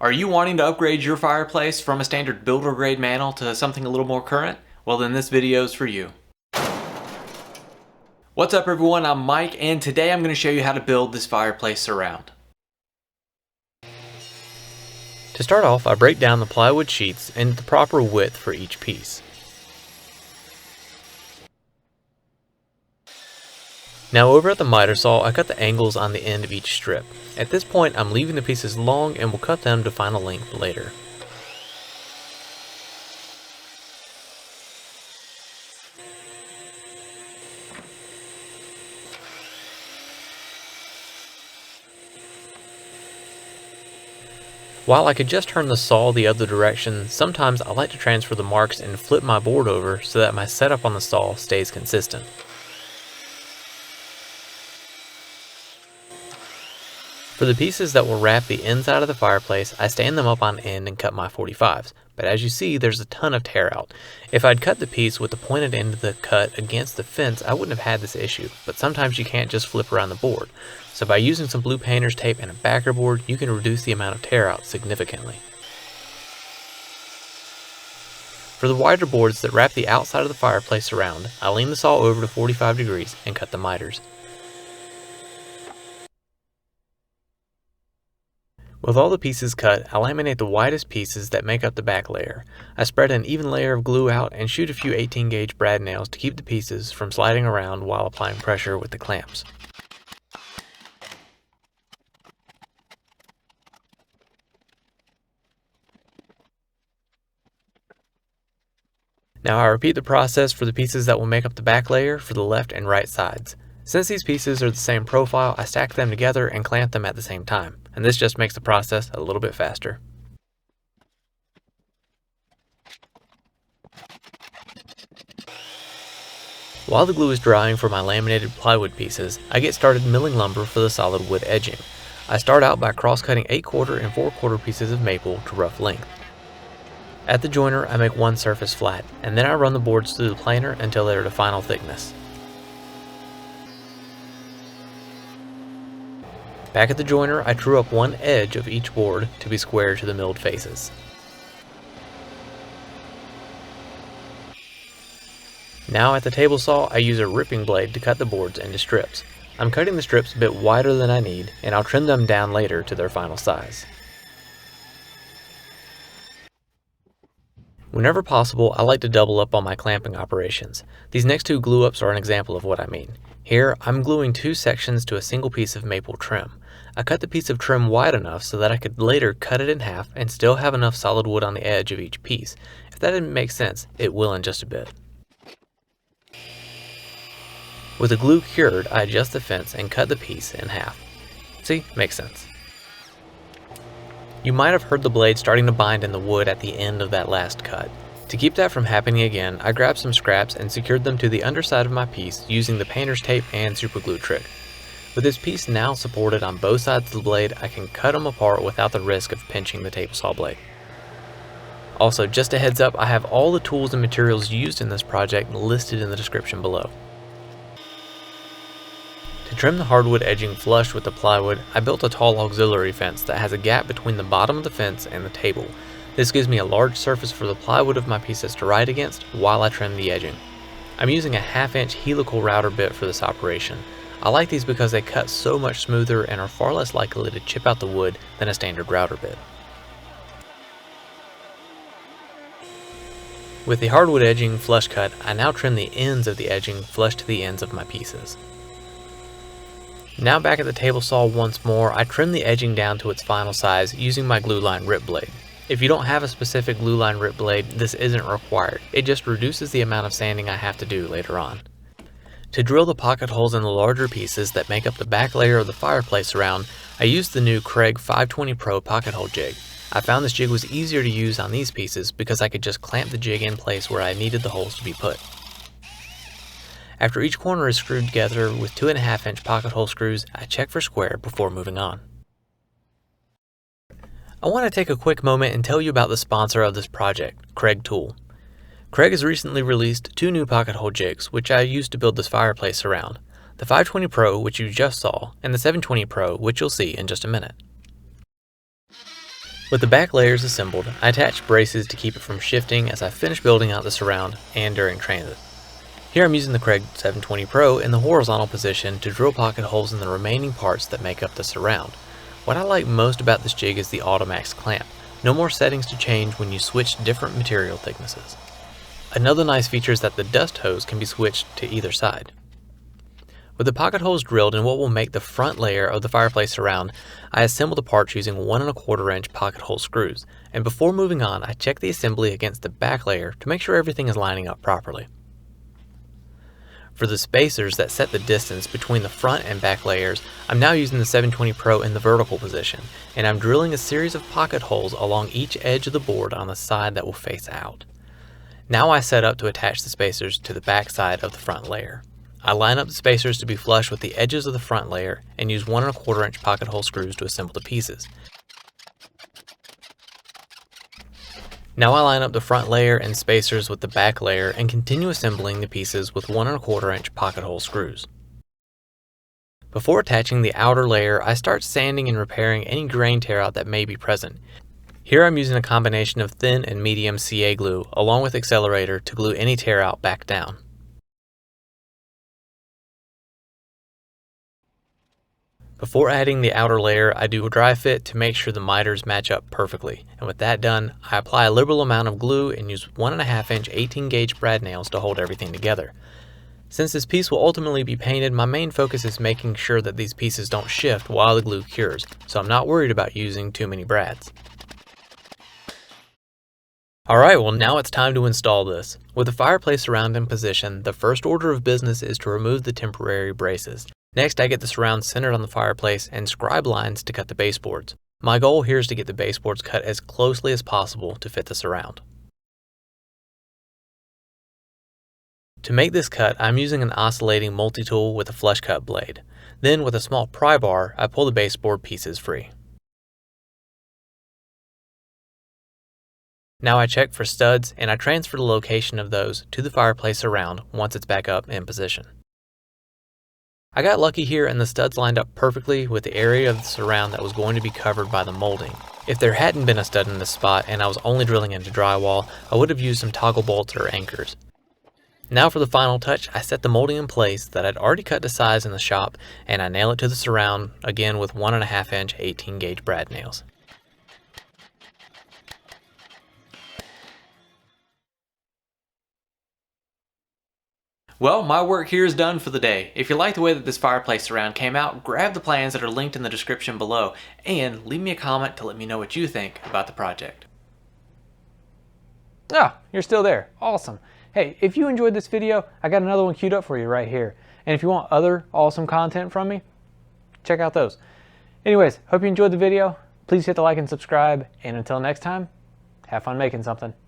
Are you wanting to upgrade your fireplace from a standard builder grade mantle to something a little more current? Well, then this video is for you. What's up everyone, I'm Mike and today I'm going to show you how to build this fireplace surround. To start off, I break down the plywood sheets into the proper width for each piece. Now over at the miter saw, I cut the angles on the end of each strip. At this point, I'm leaving the pieces long and will cut them to final length later. While I could just turn the saw the other direction, sometimes I like to transfer the marks and flip my board over so that my setup on the saw stays consistent. For the pieces that will wrap the inside of the fireplace, I stand them up on end and cut my 45s, but as you see there's a ton of tear out. If I'd cut the piece with the pointed end of the cut against the fence, I wouldn't have had this issue, but sometimes you can't just flip around the board. So by using some blue painter's tape and a backer board, you can reduce the amount of tear out significantly. For the wider boards that wrap the outside of the fireplace around, I lean the saw over to 45 degrees and cut the miters. With all the pieces cut, I laminate the widest pieces that make up the back layer. I spread an even layer of glue out and shoot a few 18 gauge brad nails to keep the pieces from sliding around while applying pressure with the clamps. Now I repeat the process for the pieces that will make up the back layer for the left and right sides. Since these pieces are the same profile, I stack them together and clamp them at the same time, and this just makes the process a little bit faster. While the glue is drying for my laminated plywood pieces, I get started milling lumber for the solid wood edging. I start out by cross-cutting 8/4 and 4/4 pieces of maple to rough length. At the joiner, I make one surface flat, and then I run the boards through the planer until they're to final thickness. Back at the joiner, I true up one edge of each board to be square to the milled faces. Now at the table saw, I use a ripping blade to cut the boards into strips. I'm cutting the strips a bit wider than I need, and I'll trim them down later to their final size. Whenever possible, I like to double up on my clamping operations. These next two glue ups are an example of what I mean. Here, I'm gluing two sections to a single piece of maple trim. I cut the piece of trim wide enough so that I could later cut it in half and still have enough solid wood on the edge of each piece. If that didn't make sense, it will in just a bit. With the glue cured, I adjust the fence and cut the piece in half. See? Makes sense. You might have heard the blade starting to bind in the wood at the end of that last cut. To keep that from happening again, I grabbed some scraps and secured them to the underside of my piece using the painter's tape and super glue trick. With this piece now supported on both sides of the blade, I can cut them apart without the risk of pinching the table saw blade. Also, just a heads up, I have all the tools and materials used in this project listed in the description below. To trim the hardwood edging flush with the plywood, I built a tall auxiliary fence that has a gap between the bottom of the fence and the table. This gives me a large surface for the plywood of my pieces to write against while I trim the edging. I'm using a 1/2 inch helical router bit for this operation. I like these because they cut so much smoother and are far less likely to chip out the wood than a standard router bit. With the hardwood edging flush cut, I now trim the ends of the edging flush to the ends of my pieces. Now back at the table saw once more, I trim the edging down to its final size using my glue line rip blade. If you don't have a specific glue line rip blade, this isn't required. It just reduces the amount of sanding I have to do later on. To drill the pocket holes in the larger pieces that make up the back layer of the fireplace surround, I used the new Kreg 520 Pro pocket hole jig. I found this jig was easier to use on these pieces because I could just clamp the jig in place where I needed the holes to be put. After each corner is screwed together with 2.5 inch pocket hole screws, I check for square before moving on. I want to take a quick moment and tell you about the sponsor of this project, Kreg Tool. Kreg has recently released two new pocket hole jigs, which I used to build this fireplace around. The 520 Pro, which you just saw, and the 720 Pro, which you'll see in just a minute. With the back layers assembled, I attached braces to keep it from shifting as I finish building out the surround and during transit. Here I'm using the Kreg 720 Pro in the horizontal position to drill pocket holes in the remaining parts that make up the surround. What I like most about this jig is the Automax clamp. No more settings to change when you switch to different material thicknesses. Another nice feature is that the dust hose can be switched to either side. With the pocket holes drilled in what will make the front layer of the fireplace surround, I assemble the parts using 1 1/4 inch pocket hole screws, and before moving on I check the assembly against the back layer to make sure everything is lining up properly. For the spacers that set the distance between the front and back layers, I'm now using the 720 Pro in the vertical position, and I'm drilling a series of pocket holes along each edge of the board on the side that will face out. Now I set up to attach the spacers to the back side of the front layer. I line up the spacers to be flush with the edges of the front layer and use 1 1/4 inch pocket hole screws to assemble the pieces. Now I line up the front layer and spacers with the back layer and continue assembling the pieces with 1 1/4 inch pocket hole screws. Before attaching the outer layer, I start sanding and repairing any grain tear out that may be present. Here I'm using a combination of thin and medium CA glue along with accelerator to glue any tear out back down. Before adding the outer layer, I do a dry fit to make sure the miters match up perfectly, and with that done, I apply a liberal amount of glue and use 1 1/2 inch 18 gauge brad nails to hold everything together. Since this piece will ultimately be painted, my main focus is making sure that these pieces don't shift while the glue cures, so I'm not worried about using too many brads. Alright, well now it's time to install this. With the fireplace surround in position, the first order of business is to remove the temporary braces. Next, I get the surround centered on the fireplace and scribe lines to cut the baseboards. My goal here is to get the baseboards cut as closely as possible to fit the surround. To make this cut, I'm using an oscillating multi-tool with a flush cut blade. Then with a small pry bar, I pull the baseboard pieces free. Now I check for studs and I transfer the location of those to the fireplace surround once it's back up in position. I got lucky here and the studs lined up perfectly with the area of the surround that was going to be covered by the molding. If there hadn't been a stud in this spot and I was only drilling into drywall, I would have used some toggle bolts or anchors. Now for the final touch, I set the molding in place that I'd already cut to size in the shop and I nail it to the surround, again with 1 1/2 inch 18 gauge brad nails. Well, my work here is done for the day. If you like the way that this fireplace surround came out, grab the plans that are linked in the description below and leave me a comment to let me know what you think about the project. Ah, you're still there. Awesome. Hey, if you enjoyed this video, I got another one queued up for you right here. And if you want other awesome content from me, check out those. Anyways, hope you enjoyed the video. Please hit the like and subscribe. And until next time, have fun making something.